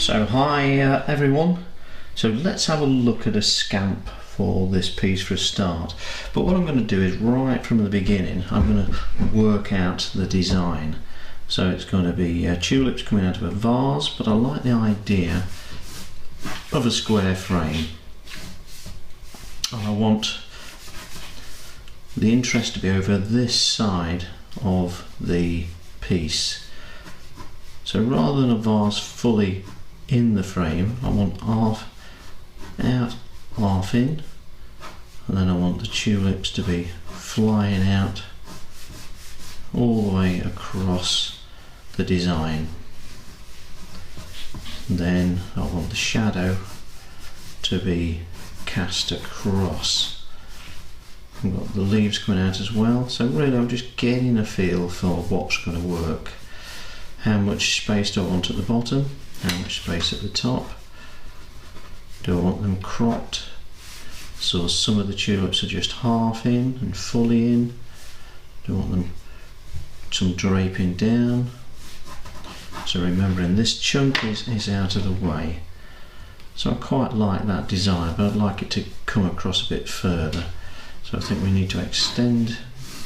So hi everyone, so let's have a look at a scamp for this piece for a start. But what I'm going to do is right from the beginning I'm going to work out the design. So it's going to be tulips coming out of a vase, but I like the idea of a square frame. I want the interest to be over this side of the piece. So rather than a vase fully in the frame, I want half out, half in, and then I want the tulips to be flying out all the way across the design. And then I want the shadow to be cast across. I've got the leaves coming out as well, so really I'm just getting a feel for what's going to work. How much space do I want at the bottom? How much space at the top? Do I want them cropped so some of the tulips are just half in and fully in? Do I want them some draping down? So remembering this chunk is out of the way. So I quite like that design, but I'd like it to come across a bit further. So I think we need to extend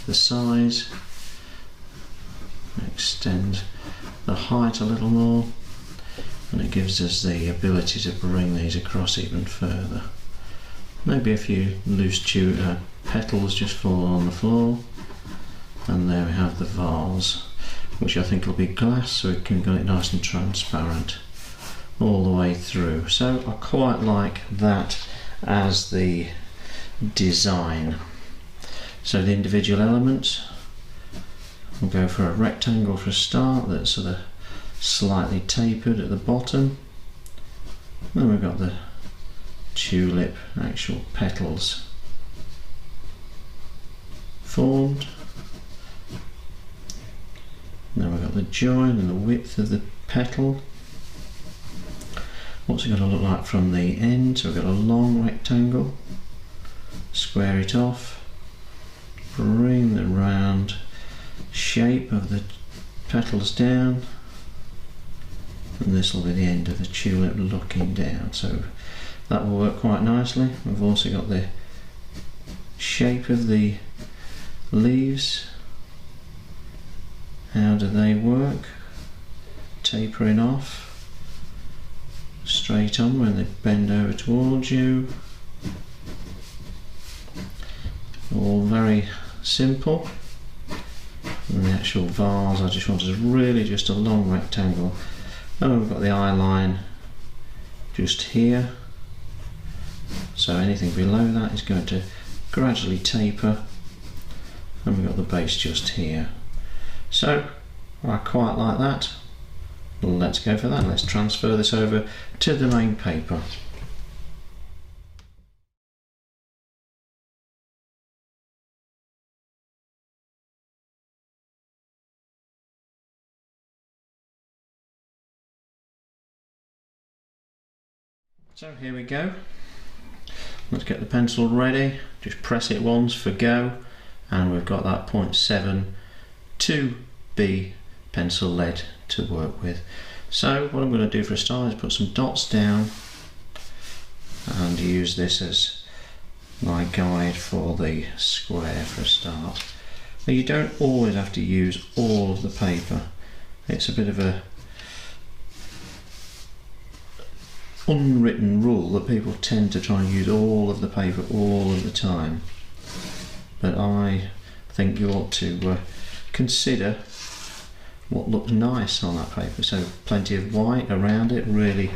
the size, extend the height a little more, and it gives us the ability to bring these across even further. Maybe a few loose petals just fall on the floor, and there we have the vase, which I think will be glass, so it can get it nice and transparent all the way through. So I quite like that as the design. So the individual elements, we'll go for a rectangle for a start that's sort of slightly tapered at the bottom. Then we've got the tulip actual petals formed. Then we've got the join and the width of the petal. What's it going to look like from the end? So we've got a long rectangle, square it off, bring the round shape of the petals down, and this will be the end of the tulip looking down. So that will work quite nicely. We've also got the shape of the leaves. How do they work? Tapering off, straight on when they bend over towards you. All very simple. And the actual vase I just wanted really just a long rectangle. And we've got the eye line just here, so anything below that is going to gradually taper, and we've got the base just here. So I quite like that. Let's go for that. Let's transfer this over to the main paper. So here we go. Let's get the pencil ready. Just press it once for go, and we've got that 0.7 2B pencil lead to work with. So what I'm going to do for a start is put some dots down and use this as my guide for the square for a start. Now you don't always have to use all of the paper. It's a bit of a unwritten rule that people tend to try and use all of the paper all of the time, but I think you ought to consider what looks nice on that paper. So plenty of white around it really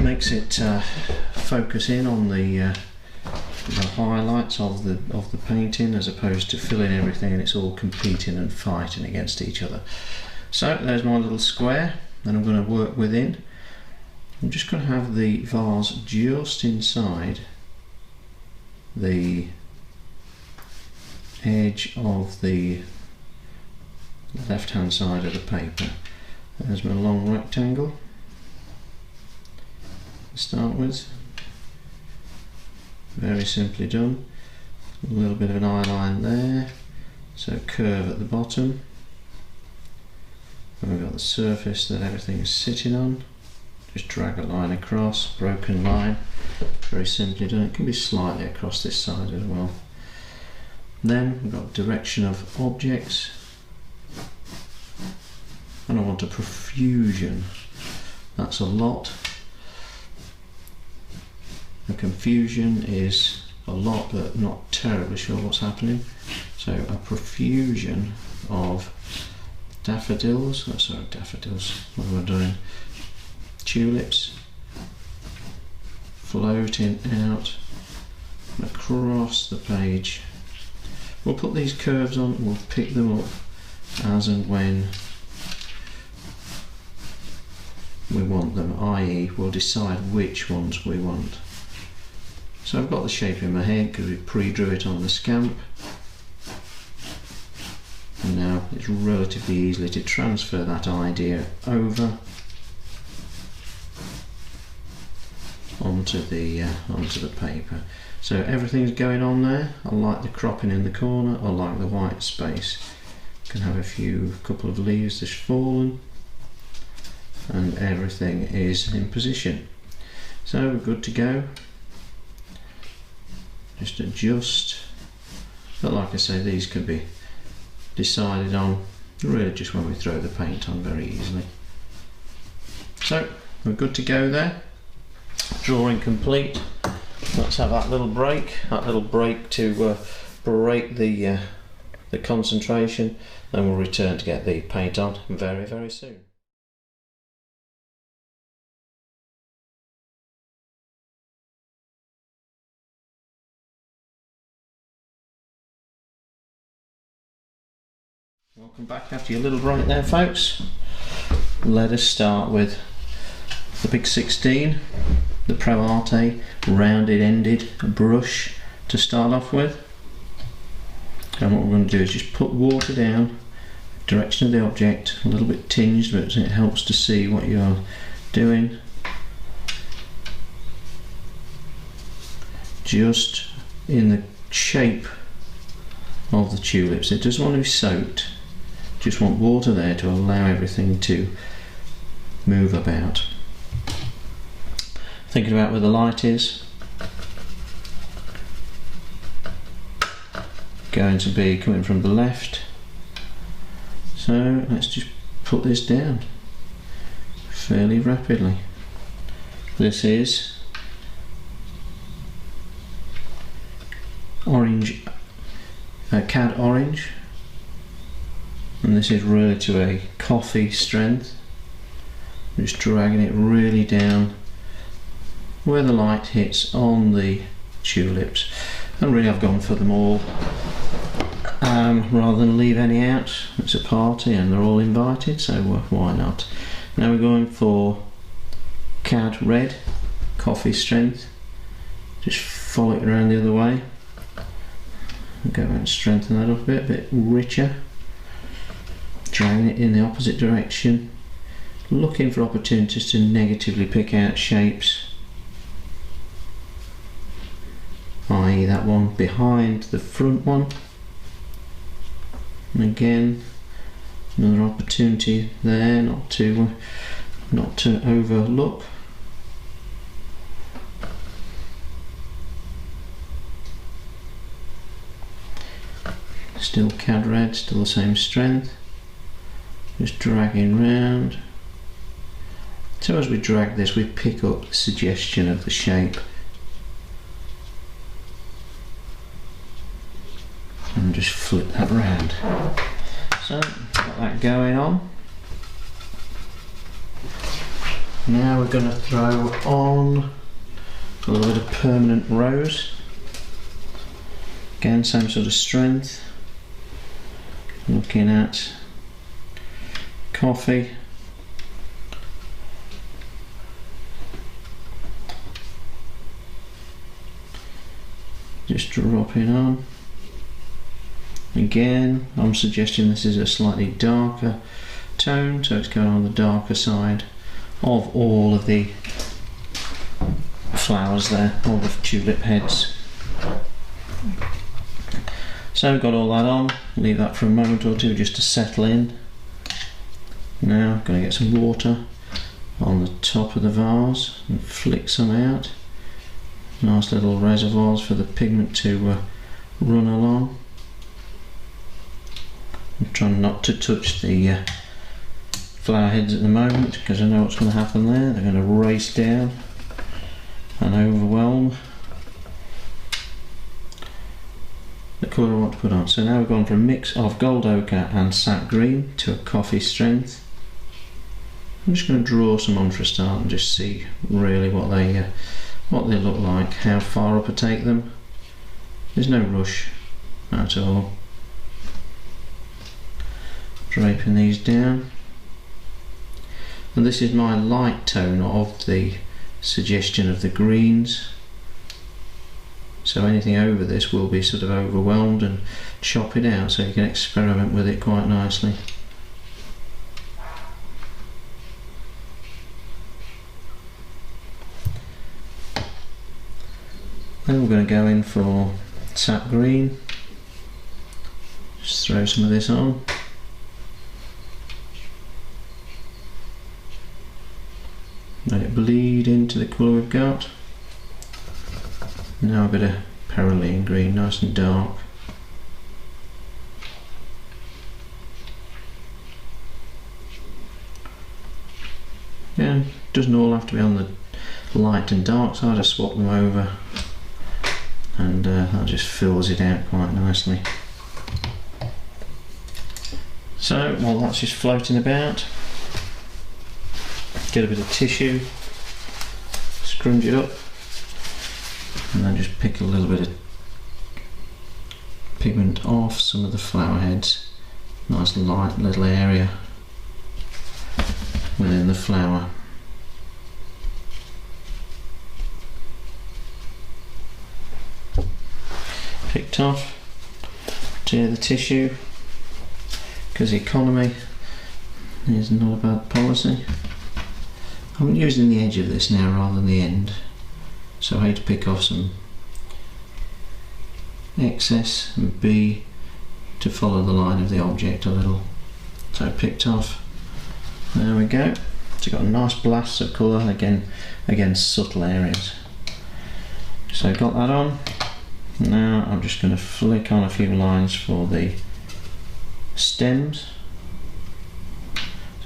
makes it focus in on the highlights of the painting, as opposed to filling everything and it's all competing and fighting against each other. So there's my little square, and I'm going to work within. I'm just going to have the vase just inside the edge of the left hand side of the paper. There's my long rectangle to start with. Very simply done. A little bit of an eye line there, so curve at the bottom. And we've got the surface that everything is sitting on. just drag a line across, broken line, very simply done. It can be slightly across this side as well. Then we've got direction of objects, and I want a profusion. That's a lot. A confusion is a lot but not terribly sure what's happening. So a profusion of daffodils, oh sorry, daffodils, what am I doing? Tulips floating out across the page. We'll put these curves on and we'll pick them up as and when we want them, i.e. we'll decide which ones we want. So I've got the shape in my head because we pre-drew it on the scamp, and now it's relatively easy to transfer that idea over onto the paper. So everything's going on there. I like the cropping in the corner, I like the white space. Can have a couple of leaves that's fallen, and everything is in position. So we're good to go. Just adjust, but like I say, these can be decided on really just when we throw the paint on very easily. So we're good to go there. Drawing complete. Let's have that little break to break the concentration, then we'll return to get the paint on very, very soon. Welcome back after your little break there, folks. Let us start with the big 16, the Pro Arte rounded ended brush to start off with. And what we're going to do is just put water down, direction of the object, a little bit tinged, but it helps to see what you're doing. Just in the shape of the tulips. It doesn't want to be soaked. Just want water there to allow everything to move about. Thinking about where the light is. Going to be coming from the left. So let's just put this down fairly rapidly. This is orange, cad orange. And this is really to a coffee strength. I'm just dragging it really down where the light hits on the tulips, and really I've gone for them all rather than leave any out. It's a party and they're all invited, so why not. Now we're going for cad red, coffee strength. Just follow it around the other way and go and strengthen that up a bit richer. Dragging it in the opposite direction, looking for opportunities to negatively pick out shapes, i.e. that one behind the front one. And again, another opportunity there not to overlook. Still cad red, still the same strength. Just dragging round. So as we drag this, we pick up the suggestion of the shape. And just flip that round. So, got that going on. Now we're going to throw on a little bit of permanent rose. Again, same sort of strength. Looking at coffee, just dropping on. Again, I'm suggesting this is a slightly darker tone, so it's going on the darker side of all of the flowers there, all the tulip heads. So we've got all that on, leave that for a moment or two just to settle in. Now I'm going to get some water, on the top of the vase and flick some out. Nice little reservoirs for the pigment to run along. I'm trying not to touch the flower heads at the moment because I know what's going to happen there. They're going to race down and overwhelm the colour I want to put on. So now we've gone from a mix of gold ochre and sap green to a coffee strength. I'm just going to draw some on for a start and just see really what they look like, how far up I take them. There's no rush at all. Draping these down. And this is my light tone of the suggestion of the greens. So anything over this will be sort of overwhelmed, and chop it out so you can experiment with it quite nicely. Then we're going to go in for sap green. Just throw some of this on. Let it bleed into the colour we've got. Now a bit of Cerulean green, nice and dark. Yeah, doesn't all have to be on the light and dark side. I swap them over, and that just fills it out quite nicely. So while that's just floating about, get a bit of tissue, scrunch it up, and then just pick a little bit of pigment off some of the flower heads. Nice light little area within the flower. Picked off, tear the tissue, because economy is not a bad policy. I'm using the edge of this now rather than the end, so A to pick off some excess and B to follow the line of the object a little. So picked off, there we go. So got a nice blast of colour, again subtle areas. So got that on. Now I'm just going to flick on a few lines for the stems.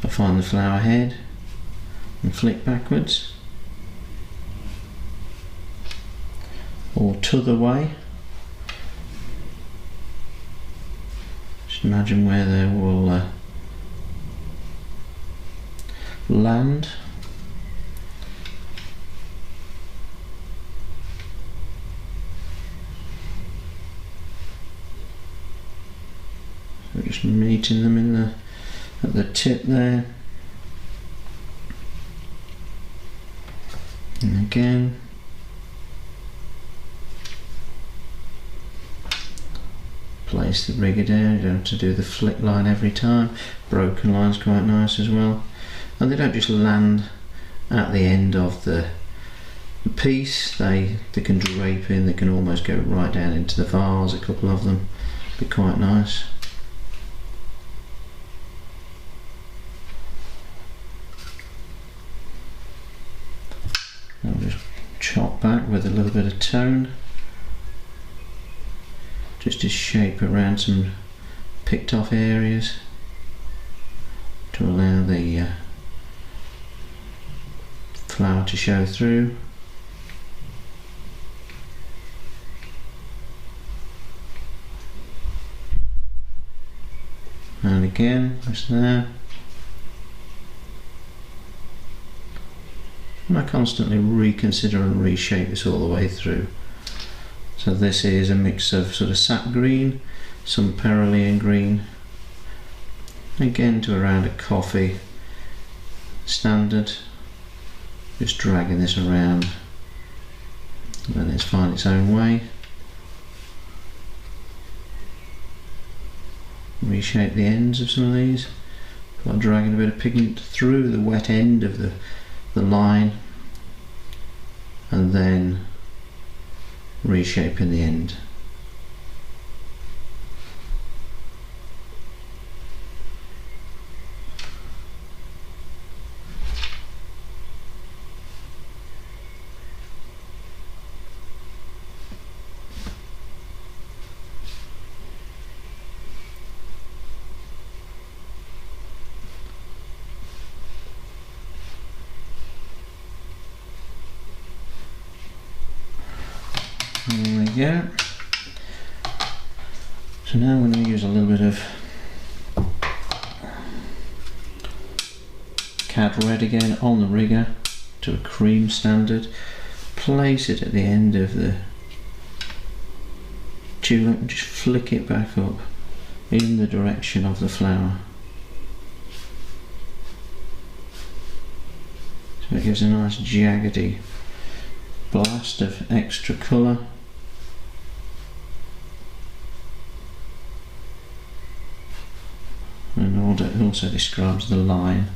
So find the flower head and flick backwards or t'other way. Just imagine where they will land. So just meeting them in at the tip there. And again, place the rigger down. You don't have to do the flick line every time. Broken line's quite nice as well, and they don't just land at the end of the piece. They can drape in. They can almost go right down into the vase. A couple of them be quite nice. I'll just chop back with a little bit of tone, just to shape around some picked off areas to allow the flower to show through. And again, just there. And I constantly reconsider and reshape this all the way through. So this is a mix of sort of sap green, some Cerulean green, again to around a coffee standard. Just dragging this around, letting it find its own way. Reshape the ends of some of these by dragging a bit of pigment through the wet end of the line, and then reshaping the end. go. So now I'm going to use a little bit of Cad Red again on the rigger to a cream standard. Place it at the end of the tulip and just flick it back up in the direction of the flower. So it gives a nice jaggedy blast of extra colour. And it also describes the line.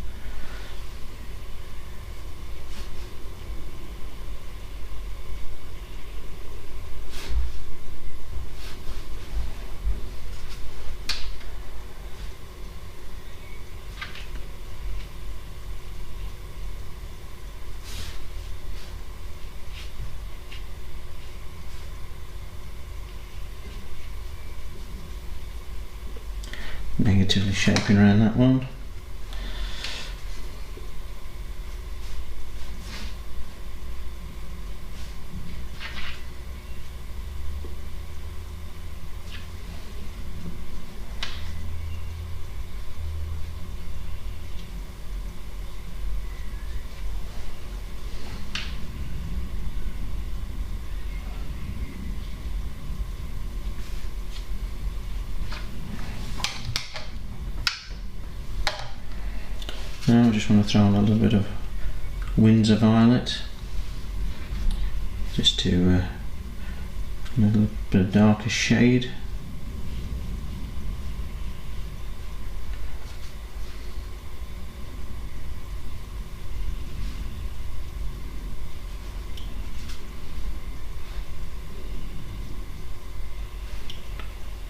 Negatively shaping around that one. Now I just want to throw on a little bit of Windsor Violet, just to a little bit of darker shade.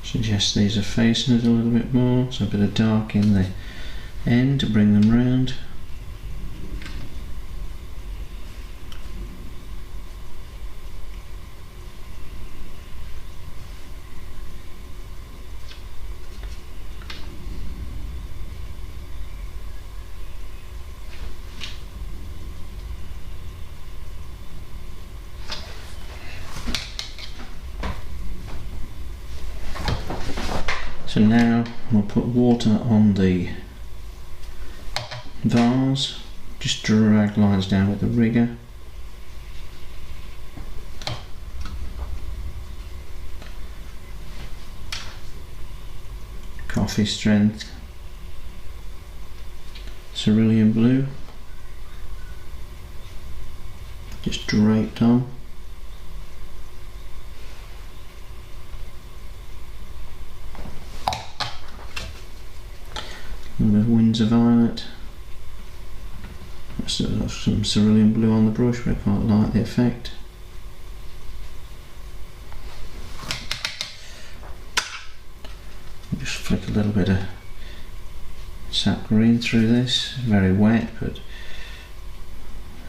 Suggest these are facing it a little bit more, so a bit of dark in the end to bring them round. So now we'll put water on the vase, just drag lines down with the rigger. Coffee strength cerulean blue, just draped on. A little bit of Windsor Violet. Some cerulean blue on the brush, but I quite like the effect. Just flick a little bit of sap green through this. Very wet, but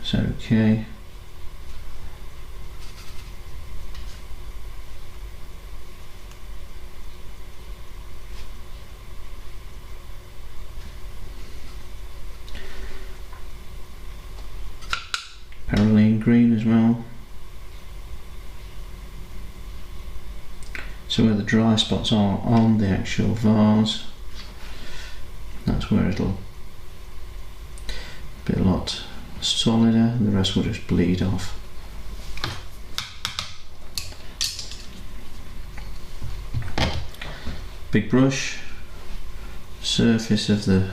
it's okay. Cerulean green as well. So where the dry spots are on the actual vase, that's where it'll be a lot solider, and the rest will just bleed off. Big brush, surface of the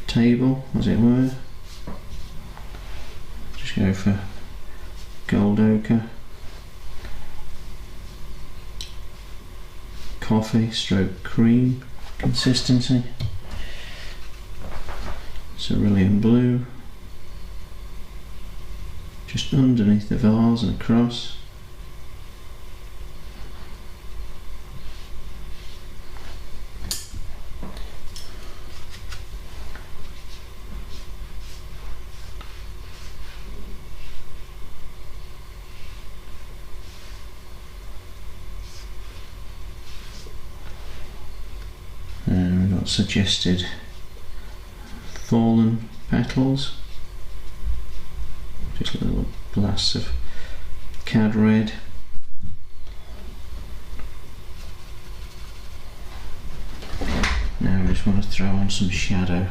table as it were. Go for gold ochre, coffee stroke cream consistency, cerulean blue, just underneath the vase and across. And we've got suggested fallen petals, just little blasts of Cad Red. just want to throw on some shadow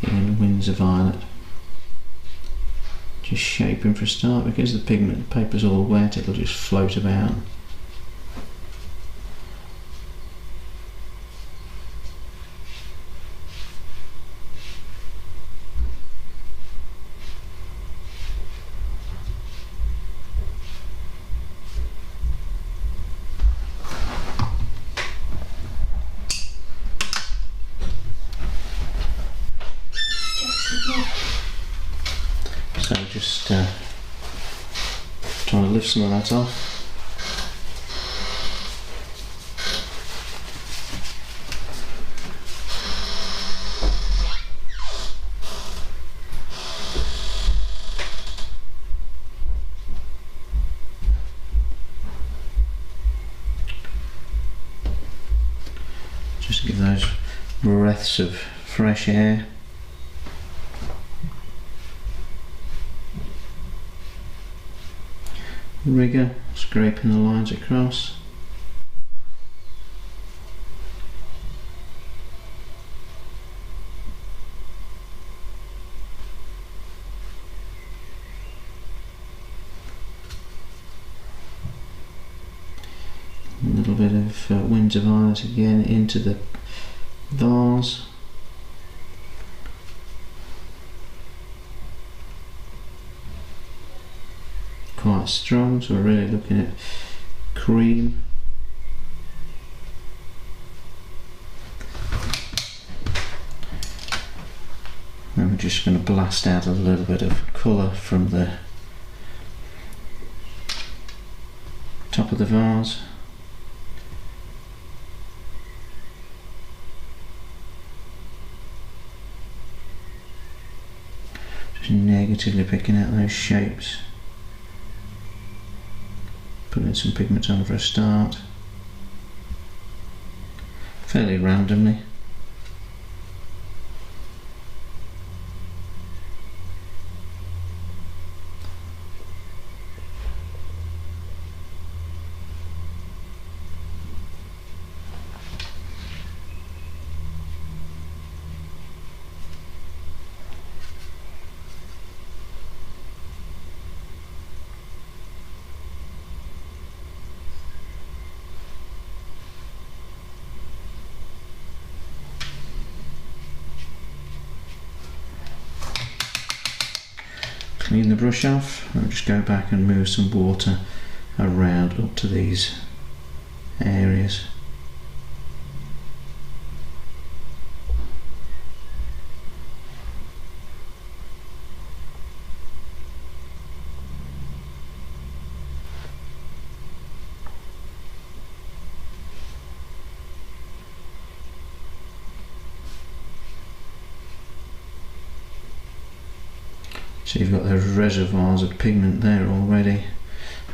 in Windsor Violet. Just shaping for a start, because the pigment paper's all wet, it'll just float about. So just trying to lift some of that off. Just to give those breaths of fresh air. Rigger, scraping the lines across. A little bit of Windsor Violet again into the vase. Quite strong, so we're really looking at cream. And we're just going to blast out a little bit of colour from the top of the vase. Just negatively picking out those shapes. Putting some pigments on for a start, fairly randomly. Clean the brush off, and just go back and move some water around up to these areas. So you've got those reservoirs of pigment there already,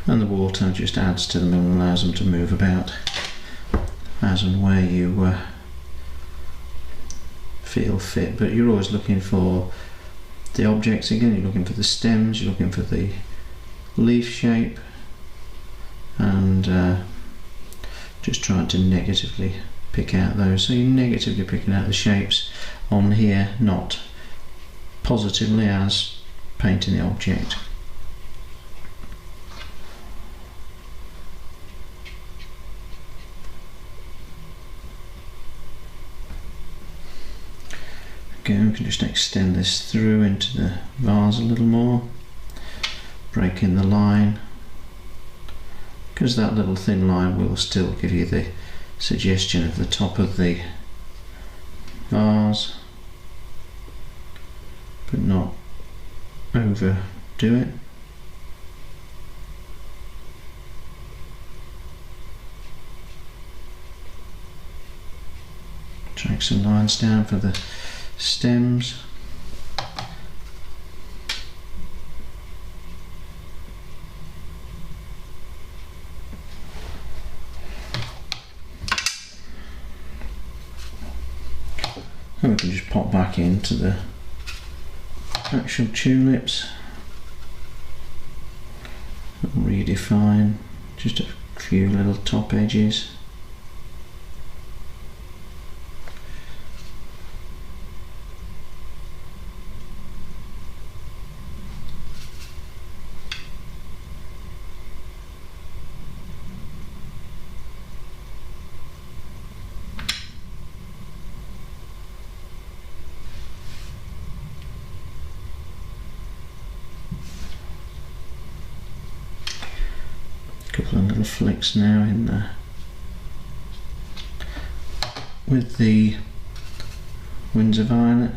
and the water just adds to them and allows them to move about as and where you feel fit. But you're always looking for the objects again, you're looking for the stems, you're looking for the leaf shape, and just trying to negatively pick out those. So you're negatively picking out the shapes on here, not positively as painting the object. Again, we can just extend this through into the vase a little more, breaking the line, because that little thin line will still give you the suggestion of the top of the vase, but not overdo it. Drag some lines down for the stems. And we can just pop back into the actual tulips, redefine just a few little top edges. little flicks now in there. With the Windsor Violet.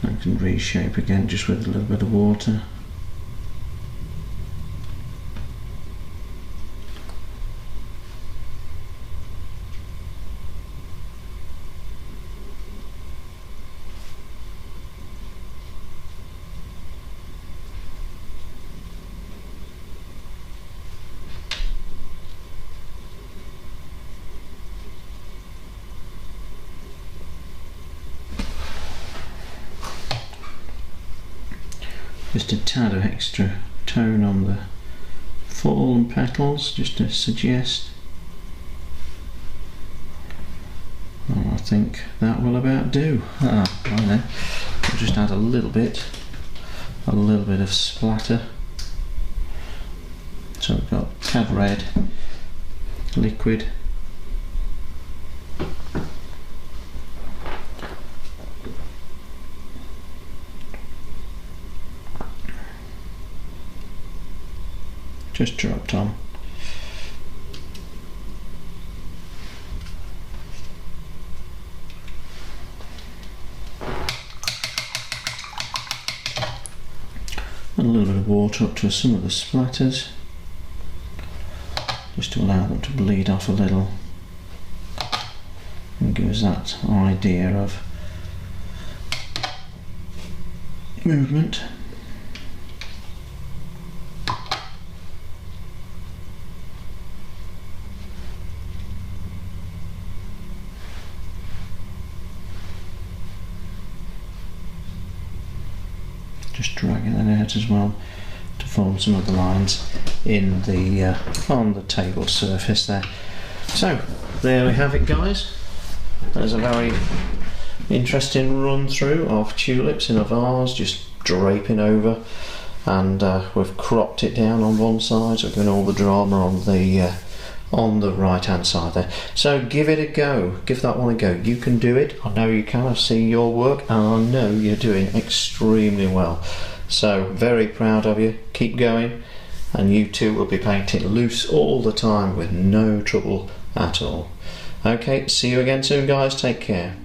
I can reshape again just with a little bit of water. Just a tad of extra tone on the fallen petals, just to suggest. Well, I think that will about do. I know. I'll just add a little bit of splatter. So we've got cad red, liquid, just dropped on. And a little bit of water up to some of the splatters, just to allow them to bleed off a little and give us that idea of movement. Just dragging that out as well to form some of the lines in the on the table surface there. So there we have it, guys. There's a very interesting run through of tulips in a vase, just draping over, and we've cropped it down on one side, so we're doing all the drama on the right hand side there. So give it a go, give that one a go. You can do it. I know you can. I've seen your work and I know you're doing extremely well, so very proud of you. Keep going, and you too will be painting loose all the time with no trouble at all. Okay, see you again soon, guys. Take care.